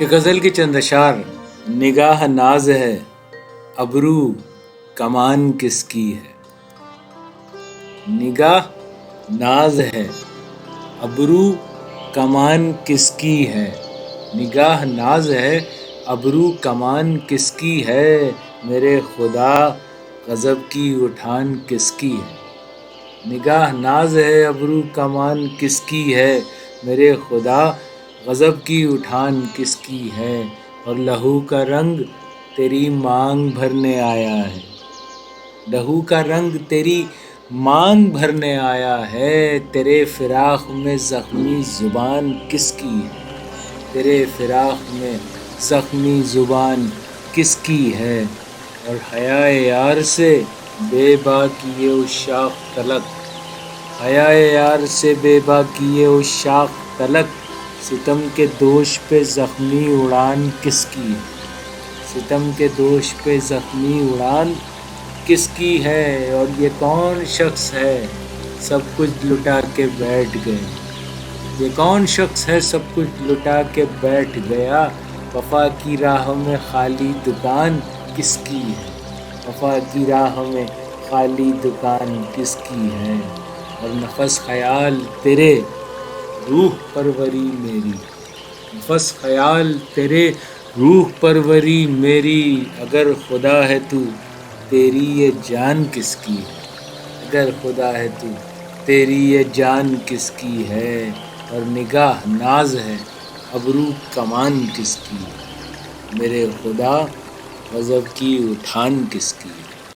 یہ غزل کی چند اشعار۔ نگاہ ناز ہے ابرو کمان کس کی ہے، نگاہ ناز ہے ابرو کمان کس کی ہے، نگاہ ناز ہے ابرو کمان کس کی ہے، میرے خدا غضب کی اٹھان کس کی ہے، نگاہ ناز ہے ابرو کمان کس کی ہے، میرے خدا غضب کی اٹھان کس کی ہے، اور لہو کا رنگ تیری مانگ بھرنے آیا ہے، لہو کا رنگ تیری مانگ بھرنے آیا ہے، تیرے فراق میں زخمی زبان کس کی ہے، تیرے فراق میں زخمی زبان کس کی ہے، اور حیائے یار سے بے باک کیے عشاق تلک، حیائے یار سے بے باک کیے عشاق تلک، ستم کے دوش پہ زخمی اڑان کس کی ہے، ستم کے دوش پہ زخمی اڑان کس کی ہے، اور یہ کون شخص ہے سب کچھ لٹا کے بیٹھ گئے، یہ کون شخص ہے سب کچھ لٹا کے بیٹھ گیا، وفا کی راہ میں خالی دکان کس کی ہے، وفا کی راہ میں خالی دکان کس کی ہے، اور نفس خیال تیرے روح پروری میری، نفس خیال تیرے روح پروری میری، اگر خدا ہے تو تیری یہ جان کس کی ہے، اگر خدا ہے تو تیری یہ جان کس کی ہے، اور نگاہ ناز ہے ابرو کمان کس کی ہے، میرے خدا غضب کی اٹھان کس کی ہے۔